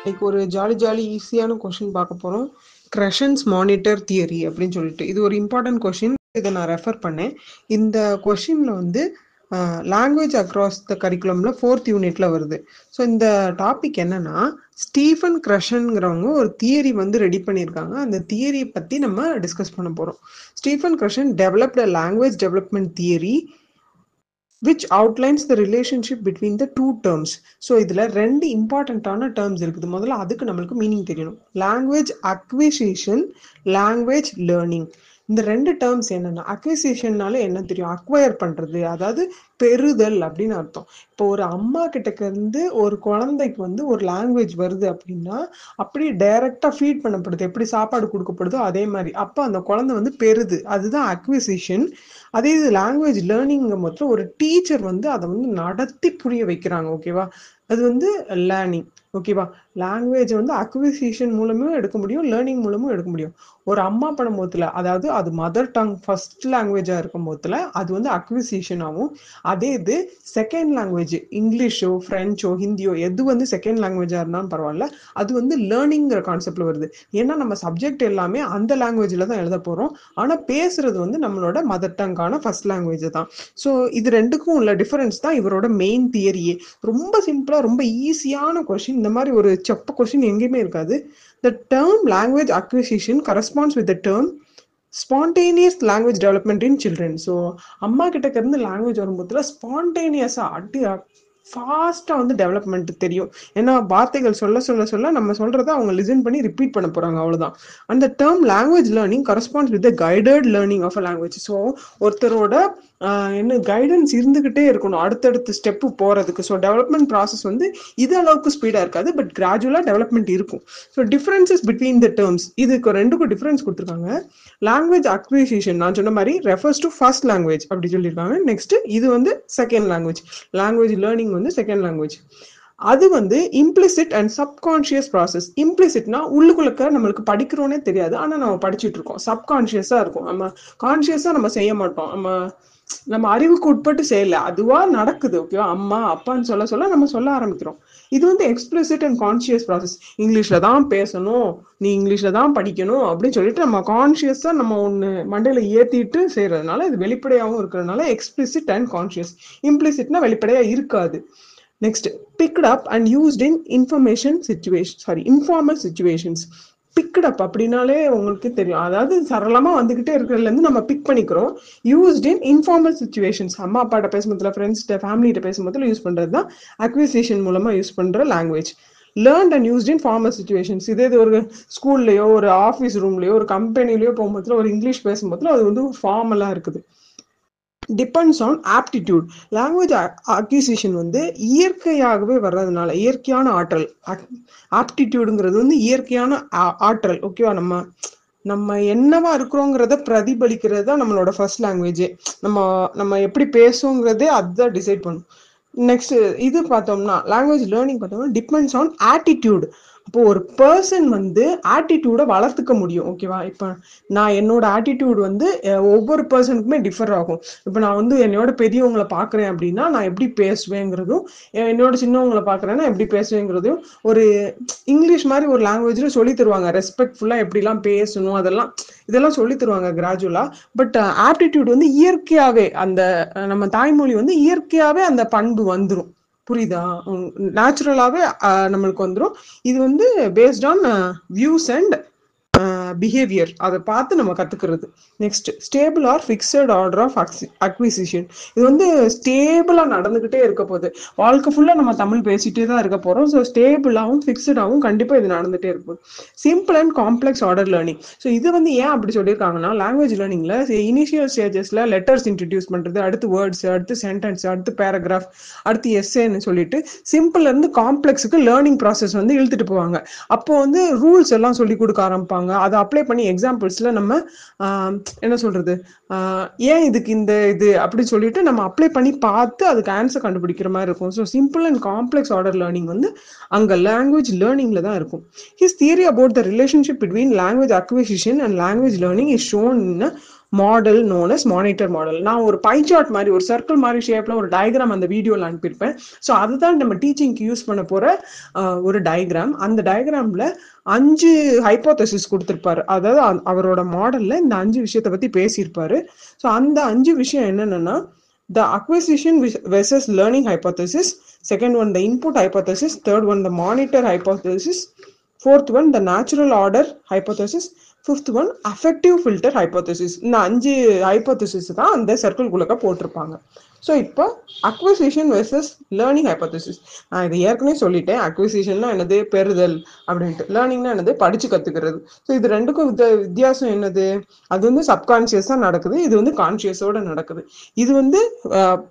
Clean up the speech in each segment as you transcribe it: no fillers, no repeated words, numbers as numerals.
இன்னைக்கு ஒரு ஜாலி ஈஸியான கொஷின் பார்க்க போகிறோம். கிரஷன்ஸ் மானிட்டர் தியரி அப்படின்னு சொல்லிட்டு இது ஒரு இம்பார்ட்டன்ட் கொஷின். இதை நான் ரெஃபர் பண்ணேன். இந்த கொஷினில் வந்து லாங்குவேஜ் அக்ராஸ் த கரிக்குலமில் 4th யூனிட்ல வருது. ஸோ இந்த டாபிக் என்னன்னா, ஸ்டீஃபன் கிரஷன்ங்கிறவங்க ஒரு தியரி வந்து ரெடி பண்ணியிருக்காங்க. அந்த தியரியை பற்றி நம்ம டிஸ்கஸ் பண்ண போகிறோம். Stephen Krashen developed a language development theory which outlines the relationship between the two terms. So இதில் ரெண்டு இம்பார்ட்டண்ட்டான டேர்ம்ஸ் இருக்குது. முதல்ல அதுக்கு நம்மளுக்கு மீனிங் தெரியணும். Language acquisition, language learning. இந்த ரெண்டு டேர்ம்ஸ் என்னென்னா, அக்விசிஷன்னால என்ன தெரியும், அக்வயர் பண்ணுறது, அதாவது பெறுதல் அப்படின்னு அர்த்தம். இப்போ ஒரு அம்மா கிட்டக்க இருந்து ஒரு குழந்தைக்கு வந்து ஒரு லாங்குவேஜ் வருது அப்படின்னா, அப்படியே டைரெக்டாக ஃபீட் பண்ணப்படுது. எப்படி சாப்பாடு கொடுக்கப்படுதோ அதே மாதிரி அப்போ அந்த குழந்தை வந்து பெறுது, அதுதான் அக்விசிஷன். அதே இது லாங்குவேஜ் லேர்னிங்கும் போது ஒரு டீச்சர் வந்து அதை வந்து நடத்தி புரிய வைக்கிறாங்க. ஓகேவா, அது வந்து லேர்னிங். ஓகேவா, லாங்குவேஜ் வந்து அக்விசிஷன் மூலமும் எடுக்க முடியும், லேர்னிங் மூலமும் எடுக்க முடியும். ஒரு அம்மா படம் போத்துல, அதாவது அது மதர் டங் ஃபர்ஸ்ட் லாங்குவேஜா இருக்கும் போதுல அது வந்து அக்விசிஷன் ஆகும். அதே இது செகண்ட் லாங்குவேஜ், இங்கிலீஷோ பிரெஞ்சோ ஹிந்தியோ எது வந்து செகண்ட் லாங்குவேஜா இருந்தாலும் பரவாயில்ல, அது வந்து லேர்னிங்கிற கான்செப்ட்ல வருது. ஏன்னா நம்ம சப்ஜெக்ட் எல்லாமே அந்த லாங்குவேஜ்ல தான் எழுத போறோம். ஆனா பேசுறது வந்து நம்மளோட மதர் டங்கான ஃபர்ஸ்ட் லாங்குவேஜ் தான். ஸோ இது ரெண்டுக்கும் உள்ள டிஃபரன்ஸ் தான் இவரோட மெயின் தியரியே. ரொம்ப சிம்பிளா, ரொம்ப ஈஸியான கொஸ்டின். இந்த மாதிரி ஒரு செப்ப கொஸ்டின் எங்கேயுமே இருக்காது. The term language acquisition corresponds with the term spontaneous language development in children. So அம்மா கிட்ட இருந்து லாங்குவேஜ் வரும்போதுல ஸ்பான்டேனியஸாக ஃபாஸ்ட்டாக வந்து டெவலப்மெண்ட் தெரியும். ஏன்னா வார்த்தைகள் சொல்ல சொல்ல சொல்ல நம்ம சொல்கிறத அவங்க லிசன் பண்ணி ரிப்பீட் பண்ண போகிறாங்க, அவ்வளோதான். அந்த term language learning corresponds with the guided learning of a language. So ஒருத்தரோட என்ன கைடன்ஸ் இருந்துக்கிட்டே இருக்கணும் அடுத்தடுத்த ஸ்டெப்பு போகிறதுக்கு. ஸோ டெவலப்மெண்ட் ப்ராசஸ் வந்து இது அளவுக்கு ஸ்பீடாக இருக்காது, பட் கிராஜுவலாக டெவலப்மெண்ட் இருக்கும். So differences between the terms, இதுக்கு ரெண்டுக்கும் டிஃப்ரென்ஸ் கொடுத்துருக்காங்க. லாங்குவேஜ் அக்விசிஷன் நான் சொன்ன மாதிரி ரெஃபர்ஸ் டு ஃபர்ஸ்ட் லாங்குவேஜ் அப்படி சொல்லியிருக்காங்க. நெக்ஸ்ட் இது வந்து செகண்ட் லாங்குவேஜ். லாங்குவேஜ் லேர்னிங் வந்து செகண்ட் லாங்குவேஜ். அது வந்து இம்ப்ளிசிட் அண்ட் சப்கான்ஷியஸ் ப்ராசஸ். இம்ப்ளிசிட்னா உள்ளுக்குள்ள நம்மளுக்கு படிக்கிறோன்னே தெரியாது, ஆனால் நம்ம படிச்சுட்டு இருக்கோம். சப்கான்ஷியஸாக இருக்கும், நம்ம கான்ஷியஸாக நம்ம செய்ய மாட்டோம், நம்ம அறிவுக்கு உட்பட்டு செய்யல, அதுவா நடக்குது. ஓகேவா, அம்மா அப்பான்னு சொல்ல சொல்ல நம்ம சொல்ல ஆரம்பிக்கிறோம். இது வந்து எக்ஸ்பிளிசிட் அண்ட் கான்ஷியஸ் ப்ராசஸ். இங்கிலீஷ்ல தான் பேசணும், நீ இங்கிலீஷ்ல தான் படிக்கணும் அப்படின்னு சொல்லிட்டு நம்ம கான்ஷியஸா நம்ம ஒன்று மண்டையில ஏத்திட்டு செய்யறதுனால இது வெளிப்படையாகவும் இருக்கிறதுனால எக்ஸ்பிளிசிட் அண்ட் கான்ஷியஸ். இம்ப்ளிசிட்னா வெளிப்படையா இருக்காது. Next, picked up and used in informal situations. Picked up அப்படின்னாலே உங்களுக்கு தெரியும், அதாவது சரளமா வந்துகிட்டே இருக்கிறதுல இருந்து நம்ம பிக் பண்ணிக்கிறோம். யூஸ்ட் இன் இன்ஃபார்மல் சிச்சுவேஷன்ஸ், அம்மா அப்பாட்ட பேசும்போதுல, ஃப்ரெண்ட்ஸ்கிட்ட, ஃபேமிலிட்ட பேசும்போதுல யூஸ் பண்றது தான் அக்விசிஷன் மூலமா யூஸ் பண்ற language. Learned and used in formal situations, இதே இது ஒரு ஸ்கூல்லையோ ஒரு ஆஃபீஸ் ரூம்லையோ ஒரு கம்பெனிலையோ போகும்போதுல ஒரு இங்கிலீஷ் பேசும்போதுல அது வந்து ஃபார்மலா இருக்குது. Depends on aptitude. Language acquisition வந்து இயற்கையாகவே வர்றதுனால, இயற்கையான ஆற்றல். ஆப்டிடியூடுங்கிறது வந்து இயற்கையான ஆற்றல். ஓகேவா, நம்ம என்னவா இருக்கிறோங்கிறத பிரதிபலிக்கிறது தான் நம்மளோட ஃபர்ஸ்ட் லாங்குவேஜே. நம்ம எப்படி பேசுங்கிறதே அதுதான் டிசைட் பண்ணும். நெக்ஸ்ட் இது பார்த்தோம்னா லாங்குவேஜ் லேர்னிங் பார்த்தோம்னா டிபெண்ட்ஸ் ஆன் ஆட்டிடியூட். அப்போ ஒரு பர்சன் வந்து ஆட்டிடியூடை வளர்த்துக்க முடியும். ஓகேவா, இப்போ நான் என்னோட ஆட்டிடியூட் வந்து ஒவ்வொரு பர்சனுக்குமே டிஃபர் ஆகும். இப்போ நான் வந்து என்னோட பெரியவங்களை பார்க்குறேன் அப்படின்னா நான் எப்படி பேசுவேங்கிறதும், என்னோட சின்னவங்களை பார்க்குறேன்னா எப்படி பேசுவேங்கிறதும் ஒரு இங்கிலீஷ் மாதிரி ஒரு லாங்குவேஜில் சொல்லி தருவாங்க. ரெஸ்பெக்ட்ஃபுல்லாக எப்படிலாம் பேசணும் இதெல்லாம் சொல்லி தருவாங்க கிராஜுவலா. பட் ஆப்டிடியூட் வந்து இயற்கையாகவே, அந்த நம்ம தாய்மொழி வந்து இயற்கையாகவே அந்த பண்பு வந்துடும். புரியுதா, நேச்சுரலாகவே நம்மளுக்கு வந்துடும். இது வந்து based on views and behaviour, அதை பார்த்து நம்ம கற்றுக்கிறது. Next, stable or fixed order of acquisition. இது வந்து ஸ்டேபிளாக நடந்துக்கிட்டே இருக்க போகுது. வாழ்க்கை ஃபுல்லாக நம்ம தமிழ் பேசிகிட்டே தான் இருக்க போகிறோம். ஸோ ஸ்டேபிளாகவும் ஃபிக்ஸடாகவும் கண்டிப்பாக இது நடந்துகிட்டே இருக்கும். Simple and complex order learning. So இது வந்து ஏன் அப்படி சொல்லியிருக்காங்கன்னா, லாங்குவேஜ் லேர்னிங்கில் இனிஷியல் ஸ்டேஜஸில் லெட்டர்ஸ் இன்ட்ரடியூஸ் பண்ணுறது, அடுத்து வேர்ட்ஸ், அடுத்து சென்டென்ஸ், அடுத்து பேராகிராஃப், அடுத்து எஸ்ஸேன்னு சொல்லிட்டு சிம்பிள்லேருந்து காம்ப்ளெக்ஸுக்கு லேர்னிங் ப்ராசஸ் வந்து இழுத்துட்டு போவாங்க. அப்போ வந்து ரூல்ஸ் எல்லாம் சொல்லி கொடுக்க ஆரம்பிப்பாங்க. அதை அப்ளை பண்ணி எக்ஸாம்பிள்ஸ்ல நம்ம என்ன சொல்றது, ஏன் இதுக்கு இந்த இது அப்படி சொல்லிட்டு நம்ம அப்ளை பண்ணி பார்த்து அதுக்கு ஆன்சர் கண்டுபிடிக்கிற மாதிரி இருக்கும். So simple and complex order learning வந்து அங்கே லாங்குவேஜ் லேர்னிங்ல தான் இருக்கும். His theory about the relationship between language acquisition and language learning is shown in model known as monitor model. நான் ஒரு பை சார்ட் மாதிரி ஒரு சர்க்கிள் மாதிரி ஷேப்ல ஒரு டயக்ராம் அந்த வீடியோவில் அனுப்பியிருப்பேன். ஸோ அதுதான் நம்ம டீச்சிங்க்கு யூஸ் பண்ண போற ஒரு டயக்ராம். அந்த டயக்ராம்ல 5 ஹைப்போதசிஸ் கொடுத்திருப்பாரு. அதாவது அவரோட மாடல்ல இந்த 5 விஷயத்தை பத்தி பேசியிருப்பாரு. ஸோ அந்த 5 விஷயம் என்னென்னா, the acquisition versus learning hypothesis, second one the input hypothesis, third one the monitor hypothesis, fourth one the natural order hypothesis, fifth one affective filter hypothesis. இந்த 5 ஹைப்போதசிஸ் தான் அந்த சர்க்கிள்குள்ளக்க போட்டிருப்பாங்க. ஸோ இப்போ அக்விசிஷன் வெர்சஸ் லேர்னிங் ஹைப்போதசிஸ். நான் இது ஏற்கனவே சொல்லிட்டேன். அக்விசிஷன்னா என்னது, பெறுதல் அப்படின்ட்டு. லேர்னிங்னா என்னது, படிச்சு கத்துக்கிறது. ஸோ இது ரெண்டுக்கும் வித்தியாசம் என்னது, அது வந்து சப்கான்சியஸா நடக்குது, இது வந்து கான்சியஸோட நடக்குது. இது வந்து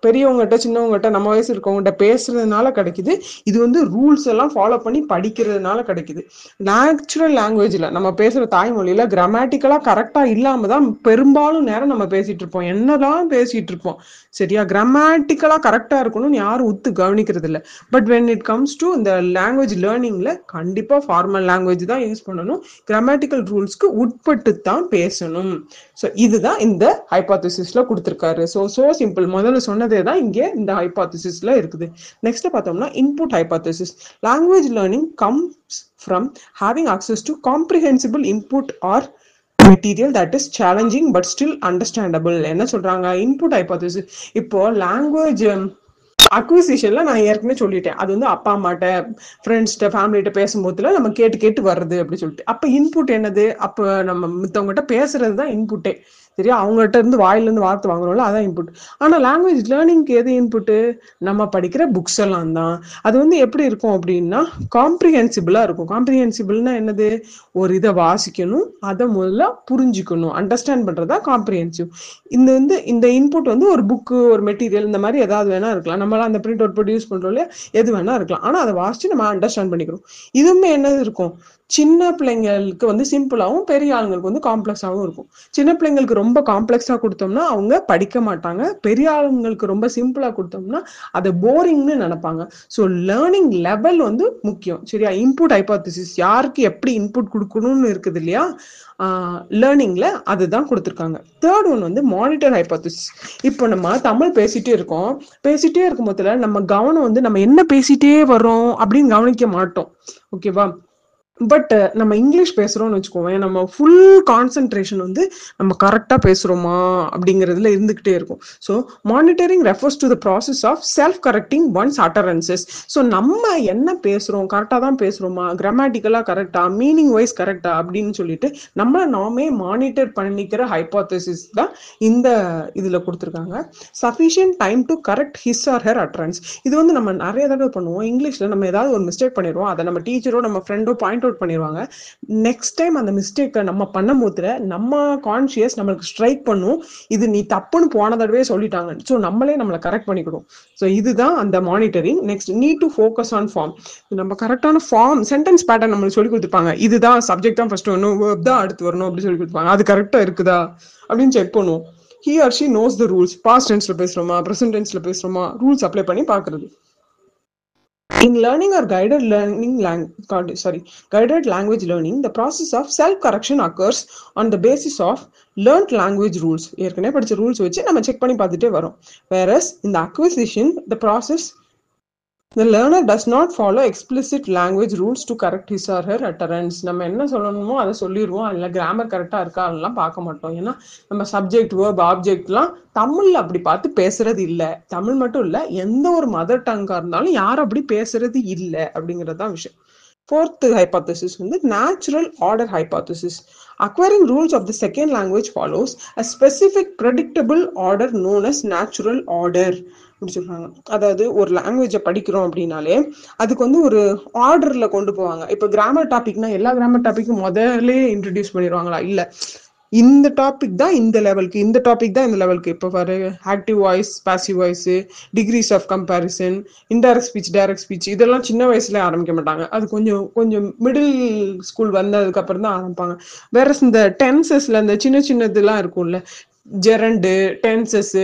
பெரியவங்ககிட்ட சின்னவங்ககிட்ட நம்ம வயசு இருக்கவங்ககிட்ட பேசுறதுனால கிடைக்குது. இது வந்து ரூல்ஸ் எல்லாம் ஃபாலோ பண்ணி படிக்கிறதுனால கிடைக்குது. நேச்சுரல் லாங்குவேஜ்ல நம்ம பேசுற தாய்மொழியில கிராமட்டிக்கலா கரெக்டா இல்லாம தான் பெரும்பாலும் நேரம் நம்ம பேசிட்டு இருப்போம். என்னதான் பேசிட்டு இருப்போம், சரியா? கிராமட்டிக்கலா கரெக்டா இருக்கணும்னு யாரும் உத்து கவனிக்கிறது இல்லை. But when it comes to இந்த லாங்குவேஜ் லேர்னிங்ல கண்டிப்பா ஃபார்மல் லாங்குவேஜ் தான் யூஸ் பண்ணணும். கிராமட்டிக்கல் ரூல்ஸ்க்கு உட்பட்டு தான் பேசணும். ஸோ இதுதான் இந்த ஹைப்போதசிஸ்ல கொடுத்திருக்காரு. So simple. முதல்ல சொன்னதே தான் இங்கே இந்த ஹைப்போதசிஸ்ல இருக்குது. நெக்ஸ்ட் பார்த்தோம்னா input hypothesis. Language learning comes from having access to comprehensible input or material that is challenging but still understandable. என்ன சொல்றாங்க, இன்புட் ஹைப்போதசிஸ். இப்போ லாங்குவேஜ் அக்விசிஷன்ல நான் ஏற்கனவே சொல்லிட்டேன், அது வந்து அப்பா அம்மாட்ட ஃப்ரெண்ட்ஸ்கிட்ட ஃபேமிலிகிட்ட பேசும்போதுல நம்ம கேட்டு கேட்டு வர்றது அப்படின்னு சொல்லிட்டு. அப்போ இன்புட் என்னது, அப்போ நம்ம மித்தவங்ககிட்ட பேசுறது தான் இன்புட்டே, சரியா? அவங்ககிட்ட இருந்து வாயிலிருந்து வார்த்தை வாங்குறோம்ல, அதான் இன்புட். ஆனால் லாங்குவேஜ் லேர்னிங்க்கு எது இன்புட்டு, நம்ம படிக்கிற புக்ஸ் எல்லாம் தான். அது வந்து எப்படி இருக்கும் அப்படின்னா காம்ப்ரிஹென்சிபிளா இருக்கும். காம்ப்ரிஹென்சிபிள்னா என்னது, ஒரு இதை வாசிக்கணும், அதை முதல்ல புரிஞ்சுக்கணும், அண்டர்ஸ்டாண்ட் பண்றதா காம்ப்ரிஹென்சிவ். இந்த இன்புட் வந்து ஒரு புக்கு, ஒரு மெட்டீரியல், இந்த மாதிரி ஏதாவது வேணா இருக்கலாம். நம்மளாம் அந்த பிரிண்ட் அவுட் போட்டு யூஸ் பண்றோம் இல்லையா, எது வேணா இருக்கலாம். ஆனா அதை வாசிச்சு நம்ம அண்டர்ஸ்டாண்ட் பண்ணிக்கிறோம். இதுவுமே என்னது இருக்கும், சின்ன பிள்ளைங்களுக்கு வந்து சிம்பிளாகவும் பெரிய ஆளுங்களுக்கு வந்து காம்ப்ளெக்ஸாகவும் இருக்கும். சின்ன பிள்ளைங்களுக்கு ரொம்ப காம்ப்ளெக்ஸா கொடுத்தோம்னா அவங்க படிக்க மாட்டாங்க. பெரிய ஆளுங்களுக்கு ரொம்ப சிம்பிளா கொடுத்தோம்னா அதை போரிங்னு நினைப்பாங்க. ஸோ லேர்னிங் லெவல் வந்து முக்கியம், சரியா? இன்புட் ஹைப்போதசிஸ் யாருக்கு எப்படி இன்புட் கொடுக்கணும்னு இருக்குது இல்லையா, லேர்னிங்ல அதுதான் கொடுத்துருக்காங்க. தேர்ட் ஒன் வந்து மானிட்டர் ஹைப்போதசிஸ். இப்போ நம்ம தமிழ் பேசிட்டே இருக்கும் போதுல நம்ம கவனம் வந்து நம்ம என்ன பேசிட்டே வரோம் அப்படின்னு கவனிக்க மாட்டோம், ஓகேவா? பட் நம்ம இங்கிலீஷ் பேசுறோம்னு வச்சுக்கோங்க, நம்ம ஃபுல் கான்சென்ட்ரேஷன் வந்து நம்ம கரெக்டா பேசுறோமா அப்படிங்கிறதுல இருந்துகிட்டே இருக்கும். So monitoring refers to the process of self correcting one's utterances. So நம்ம என்ன பேசுறோம், கரெக்டா தான் பேசுறோமா, கிராமட்டிக்கலா கரெக்டா, மீனிங் வைஸ் கரெக்டா அப்படின்னு சொல்லிட்டு நாமே மானிட்டர் பண்ணிக்கிற ஹைப்போதசிஸ் தான் இந்த இதுல கொடுத்துருக்காங்க. Sufficient time to correct his R her utterance. இது வந்து நம்ம நிறைய தடவை பண்ணுவோம். இங்கிலீஷ்ல நம்ம ஏதாவது ஒரு மிஸ்டேக் பண்ணிடுவோம், அதை நம்ம டீச்சரோ நம்ம ஃப்ரெண்டோ பாயிண்ட் அவுட் பண்ணிடுவாங்க. நெக்ஸ்ட் டைம் அந்த மிஸ்டேக்கை நம்ம பண்ணும் போது நம்ம கான்சியஸ் நம்மளுக்கு ஸ்ட்ரைக் பண்ணும், இது நீ தப்புன்னு போன தடவை சொல்லிட்டாங்க. ஸோ நம்மளே நம்மளை கரெக்ட் பண்ணிக்கிடும். ஸோ இதுதான் அந்த monitoring. Next need to focus on form. நம்ம கரெக்டான ஃபார்ம், சென்டென்ஸ் பேட்டர்ன் நம்மளுக்கு சொல்லி கொடுத்துருப்பாங்க. இதுதான் சப்ஜெக்ட் தான் ஃபர்ஸ்ட் வரணும், வேர்ப் தான் அடுத்து வரணும் அப்படின்னு சொல்லி கொடுத்துருப்பாங்க. அது கரெக்டா இருக்குதா அப்படின்னு செக் பண்ணுவோம். he or she knows the rules. past tense ல பேசுறோமா, present tense ல பேசுறோமா, ரூல்ஸ் அப்ளை பண்ணி பார்க்கிறது. In learning or guided language learning, the process of self-correction occurs on the basis of learned language rules. ஏற்கனவே படிச்ச rules வச்சு நம்ம check பண்ணி பார்த்துட்டே வரோம். Whereas in the acquisition, the process, the learner does not follow explicit language rules to correct his or her utterance. நம்ம என்ன சொல்லணுமோ அதை சொல்லிடுவோம். அதில் கிராமர் கரெக்டாக இருக்கா அதெல்லாம் பார்க்க மாட்டோம். ஏன்னா நம்ம சப்ஜெக்ட், வேர்ப், ஆப்ஜெக்ட்லாம் தமிழ்ல அப்படி பார்த்து பேசுறது இல்லை. தமிழ் மட்டும் இல்லை, எந்த ஒரு மதர் டங்கா இருந்தாலும் யாரும் அப்படி பேசுறது இல்லை அப்படிங்கிறது தான் விஷயம். Fourth hypothesis வந்து natural order hypothesis. Acquiring rules of the second language follows a specific predictable order known as natural order. சொல்றாங்க. அதாவது ஒரு லாங்குவேஜை படிக்கிறோம் அப்படின்னாலே அதுக்கு வந்து ஒரு ஆர்டர்ல கொண்டு போவாங்க. இப்போ கிராமர் டாபிக்னா எல்லா கிராமர் டாபிக்கும் முதல்ல இன்ட்ரடியூஸ் பண்ணிடுவாங்களா, இல்ல இந்த டாபிக் தான் இந்த லெவலுக்கு, இந்த டாபிக் தான் இந்த லெவலுக்கு. இப்போ பாரு, active voice, passive voice, degrees of comparison, indirect speech, direct speech, இதெல்லாம் சின்ன வயசுல ஆரம்பிக்க மாட்டாங்க. அது கொஞ்சம் மிடில் ஸ்கூல் வந்ததுக்கு அப்புறம் தான் ஆரம்பிப்பாங்க. வேற இந்த டென்சஸ்ல இந்த சின்னதெல்லாம் இருக்கும்ல, ஜெரண்டு, டென்சஸ்,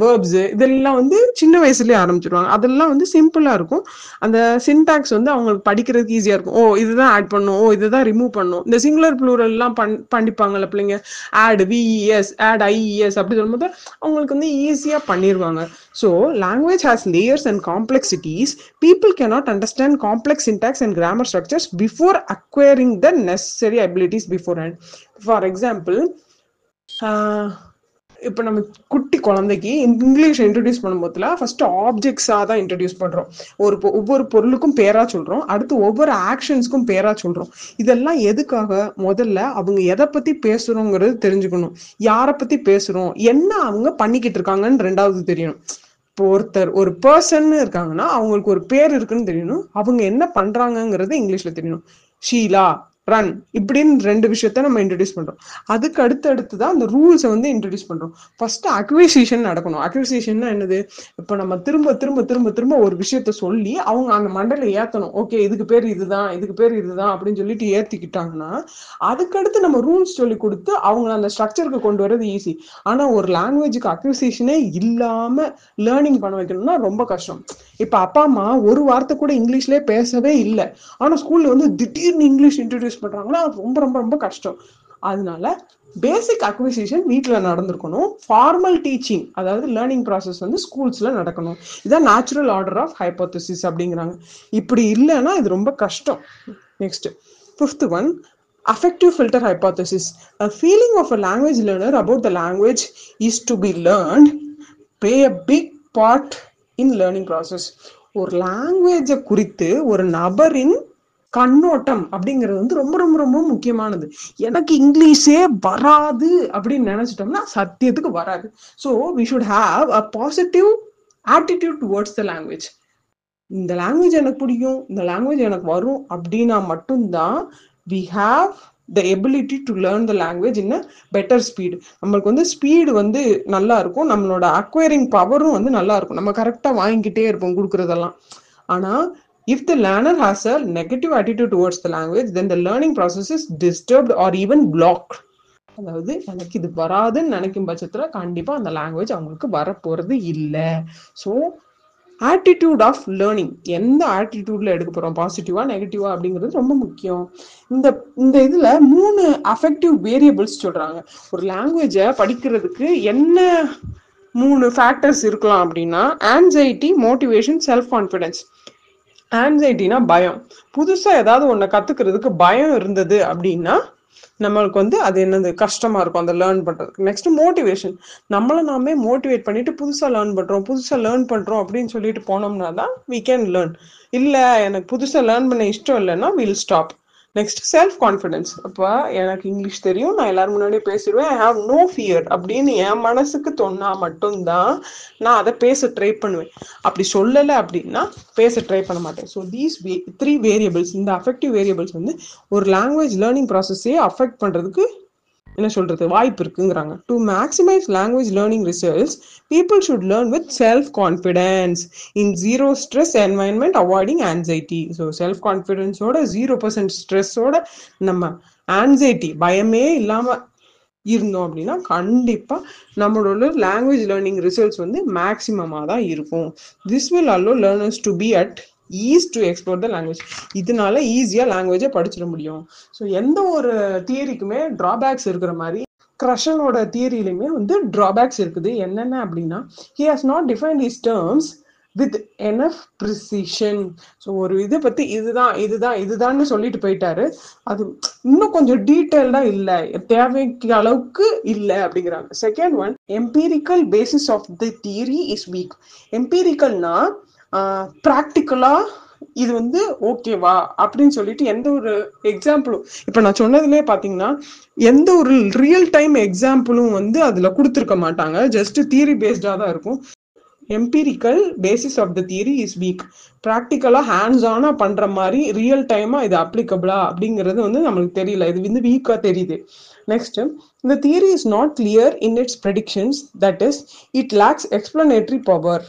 வேர்ப்ஸ் இதெல்லாம் வந்து சின்ன வயசுலயே ஆரம்பிச்சிருவாங்க. அதெல்லாம் வந்து சிம்பிளா இருக்கும். அந்த சின்டாக்ஸ் வந்து அவங்களுக்கு படிக்கிறதுக்கு ஈஸியா இருக்கும். ஓ இதுதான் ஆட் பண்ணும், ஓ இதுதான் ரிமூவ் பண்ணும். இந்த சிங்குலர் ப்ளூரல் எல்லாம் பண்ணிப்பாங்கல்ல பிள்ளைங்க, ஆட் விஇஎஸ், ஆட் ஐஇஎஸ் அப்படி சொல்லும்போது அவங்களுக்கு வந்து ஈஸியா பண்ணிடுவாங்க. So language has layers and complexities. People cannot understand complex syntax and grammar structures before acquiring the necessary abilities before hand. For example, இப்போ நம்ம குட்டி குழந்தைக்கு இங்கிலீஷ் இன்ட்ரடியூஸ் பண்ணும்போதுல ஃபர்ஸ்ட் ஆப்ஜெக்ட்ஸாக தான் இன்ட்ரடியூஸ் பண்ணுறோம். ஒவ்வொரு பொருளுக்கும் பேரா சொல்கிறோம், அடுத்து ஒவ்வொரு ஆக்ஷன்ஸ்க்கும் பேரா சொல்கிறோம். இதெல்லாம் எதுக்காக? முதல்ல அவங்க எதை பற்றி பேசுகிறோங்கிறது தெரிஞ்சுக்கணும், யாரை பற்றி பேசுகிறோம், என்ன அவங்க பண்ணிக்கிட்டு இருக்காங்கன்னு ரெண்டாவது தெரியணும். இப்போ ஒரு பர்சன் இருக்காங்கன்னா அவங்களுக்கு ஒரு பேர் இருக்குன்னு தெரியணும், அவங்க என்ன பண்றாங்கிறது இங்கிலீஷ்ல தெரியணும். ஷீலா, ரன், இப்படின்னு 2 விஷயத்த நம்ம இன்ட்ரடியூஸ் பண்றோம். அதுக்கு அடுத்ததான் அந்த ரூல்ஸை வந்து இன்ட்ரடியூஸ் பண்றோம். ஃபர்ஸ்ட் அக்விசிஷன் நடக்கணும். அக்விசிஷன்னா என்னது? இப்போ நம்ம திரும்ப திரும்ப திரும்ப திரும்ப ஒரு விஷயத்த சொல்லி அவங்க அந்த மண்டல ஏத்தணும். ஓகே இதுக்கு பேர் இதுதான், இதுக்கு பேர் இதுதான் அப்படின்னு சொல்லிட்டு ஏத்திக்கிட்டாங்கன்னா அதுக்கடுத்து நம்ம ரூல்ஸ் சொல்லி கொடுத்து அவங்க அந்த ஸ்ட்ரக்சருக்கு கொண்டு வரது ஈஸி. ஆனா ஒரு லாங்குவேஜுக்கு அக்விசிஷனே இல்லாம லேர்னிங் பண்ண வைக்கணும்னா ரொம்ப கஷ்டம். இப்ப அப்பா அம்மா ஒரு வார்த்தை கூட இங்கிலீஷ்லயே பேசவே இல்லை, ஆனா ஸ்கூல்ல வந்து திடீர்னு இங்கிலீஷ் இன்ட்ரடியூஸ் பண்றாங்கன்னா ரொம்ப ரொம்ப ரொம்ப கஷ்டம். அதனால பேசிக் அக்விசிஷன் வீட்டுல நடந்திருக்கணும். ஃபார்மல் டீச்சிங், அதாவது லேர்னிங் ப்ராசஸ் வந்து ஸ்கூல்ஸ்ல நடக்கணும். இதான் நேச்சுரல் ஆர்டர் ஆஃப் ஹைபோதசிஸ் அப்படிங்கிறாங்க. இப்படி இல்லைன்னா இது ரொம்ப கஷ்டம். Next 5th one, affective filter hypothesis. A feeling of a language learner about the language is to be learned play a big part in learning process. ஒரு லாங்குவேஜை குறித்து ஒரு நபரின் கண்ணோட்டம் அப்படிங்கிறது வந்து ரொம்ப ரொம்ப ரொம்ப முக்கியமானது. எனக்கு இங்கிலீஷே வராது அப்படின்னு நினைச்சிட்டோம்னா சத்தியத்துக்கு வராது. So we should have a positive attitude towards the language. இந்த லாங்குவேஜ் எனக்கு பிடிக்கும், இந்த லாங்குவேஜ் எனக்கு வரும் அப்படின்னா மட்டும்தான் we have the ability to learn the language in a better speed. நம்மளுக்கு வந்து ஸ்பீடு வந்து நல்லா இருக்கும், நம்மளோட அக்வயரிங் பவரும் வந்து நல்லா இருக்கும், நம்ம கரெக்டா வாங்கிக்கிட்டே இருப்போம் கொடுக்கறதெல்லாம். ஆனா if the learner has a negative attitude towards the language, then the learning process is disturbed or even blocked. அதாவது எனக்கு இது வராதுன்னு நினைக்கும் பட்சத்துல கண்டிப்பா அந்த லாங்குவேஜ் அவங்களுக்கு வரப்போறது இல்லை. ஸோ ஆட்டிடியூட் ஆஃப் லேர்னிங், எந்த ஆட்டிடியூட்ல எடுக்க போறோம், பாசிட்டிவா நெகட்டிவா அப்படிங்கிறது ரொம்ப முக்கியம். இந்த இதுல 3 அஃபெக்டிவ் வேரியபிள்ஸ் சொல்றாங்க. ஒரு லாங்குவேஜை படிக்கிறதுக்கு என்ன 3 ஃபேக்டர்ஸ் இருக்கலாம் அப்படின்னா, ஆன்சைட்டி, மோட்டிவேஷன், செல்ஃப் கான்ஃபிடன்ஸ். ஆன்சைட்டினா பயம். புதுசா ஏதாவது ஒன்றை கத்துக்கிறதுக்கு பயம் இருந்தது அப்படின்னா நம்மளுக்கு வந்து அது என்னது கஷ்டமா இருக்கும் அந்த லேர்ன் பண்றதுக்கு. நெக்ஸ்ட் மோட்டிவேஷன், நம்மளை நாமே மோட்டிவேட் பண்ணிட்டு புதுசா லேர்ன் பண்றோம் அப்படின்னு சொல்லிட்டு போனோம்னா தான் we can learn. இல்ல எனக்கு புதுசா லேர்ன் பண்ண இஷ்டம் இல்லைன்னா we'll stop. Next self confidence. அப்போ எனக்கு இங்கிலீஷ் தெரியும், நான் எல்லாரும் முன்னாடியே பேசிடுவேன், ஐ ஹாவ் நோ ஃபியர் அப்படின்னு என் மனசுக்கு தோணா மட்டும்தான் நான் அதை பேச ட்ரை பண்ணுவேன். அப்படி சொல்லலை அப்படின்னா பேச ட்ரை பண்ண மாட்டேன். ஸோ தீஸ் 3 வேரியபிள்ஸ், இந்த அஃபெக்டிவ் வேரியபிள்ஸ் வந்து ஒரு லாங்குவேஜ் லேர்னிங் ப்ராசஸே அஃபெக்ட் பண்றதுக்கு என்ன சொல்றது வாய்ப்பு இருக்குங்கிறாங்க. To maximise language learning results, people should learn with self confidence in 0 stress environment, avoiding anxiety. So self கான்ஃபிடன்ஸோட 0% ஸ்ட்ரெஸ்ஸோட நம்ம ஆன்சைட்டி பயமே இல்லாம இருந்தோம் அப்படின்னா கண்டிப்பா நம்மளோட லாங்குவேஜ் லேர்னிங் ரிசல்ட்ஸ் வந்து மேக்சிமமா தான் இருக்கும். This will allow learners to be at ease to explore the language. இதனால ஈஸியா லாங்குவேஜை படிச்சிட முடியும். ஸோ எந்த ஒரு தியரிக்குமே டிராபேக்ஸ் இருக்கிற மாதிரி கிரஷனோட தியரியிலுமே வந்து டிராபேக்ஸ் இருக்குது. என்னென்ன அப்படின்னா, he has not defined his terms with enough precision. So ஒரு இதை பத்தி இதுதான் சொல்லிட்டு போயிட்டாரு, அது இன்னும் கொஞ்சம் டீட்டெயில்டா இல்லை, தேவைக்கு அளவுக்கு இல்லை அப்படிங்கிறாங்க. Second one, empirical basis of the theory is weak. எம்பீரிக்கல்னா ப்ராக்டிக்கலா இது வந்து ஓகேவா அப்படின்னு சொல்லிட்டு எந்த ஒரு எக்ஸாம்பிளும், இப்ப நான் சொன்னதுலேயே பாத்தீங்கன்னா எந்த ஒரு ரியல் டைம் எக்ஸாம்பிளும் வந்து அதுல கொடுத்துருக்க மாட்டாங்க, ஜஸ்ட் தியரி பேஸ்டா தான் இருக்கும். Empirical basis of the theory is weak. ப்ராக்டிக்கலா ஹேண்ட்ஸ் ஆனா பண்ற மாதிரி ரியல் டைமா இது அப்ளிகபிளா அப்படிங்கிறது வந்து நம்மளுக்கு தெரியல, இது வந்து வீக்கா தெரியுது. Next, the theory is not clear in its predictions, that is it lacks explanatory power.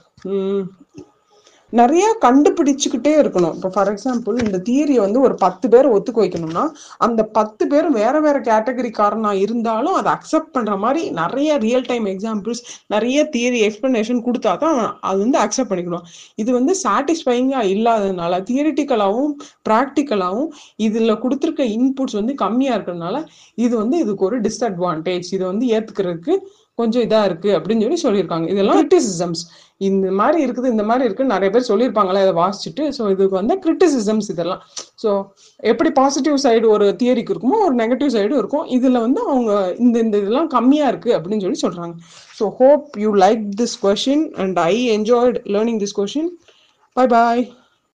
நிறைய கண்டுபிடிச்சுக்கிட்டே இருக்கணும். இப்போ ஃபார் எக்ஸாம்பிள் இந்த தியரியை வந்து ஒரு 10 பேர் ஒத்துக்க வைக்கணும்னா அந்த 10 பேரும் வேற வேற கேட்டகரிக்காரனா இருந்தாலும் அதை அக்செப்ட் பண்ற மாதிரி நிறைய ரியல் டைம் எக்ஸாம்பிள்ஸ், நிறைய தியரி எக்ஸ்பிளனேஷன் கொடுத்தா தான் அது வந்து அக்செப்ட் பண்ணிக்கணும். இது வந்து சாட்டிஸ்ஃபைங்கா இல்லாததுனால, தியரிட்டிக்கலாவும் ப்ராக்டிக்கலாவும் இதுல கொடுத்துருக்க இன்புட்ஸ் வந்து கம்மியா இருக்கிறதுனால இது வந்து இதுக்கு ஒரு டிஸ்அட்வான்டேஜ். இதை வந்து ஏத்துக்கிறதுக்கு கொஞ்சம் இதா இருக்கு அப்படின்னு சொல்லியிருக்காங்க. இதெல்லாம் கிரிட்டிசிசம்ஸ். இந்த மாதிரி இருக்குது, இந்த மாதிரி இருக்குன்னு நிறைய பேர் சொல்லியிருப்பாங்களா இதை வாசிச்சுட்டு. ஸோ இதுக்கு வந்து கிரிட்டிசிசம்ஸ் இதெல்லாம். ஸோ எப்படி பாசிட்டிவ் சைடு ஒரு தியரிக்கு இருக்குமோ ஒரு நெகட்டிவ் சைடும் இருக்கும். இதுல வந்து அவங்க இந்த இந்த இதெல்லாம் கம்மியா இருக்கு அப்படின்னு சொல்றாங்க. So hope you like this question and I enjoyed learning this question. Bye bye.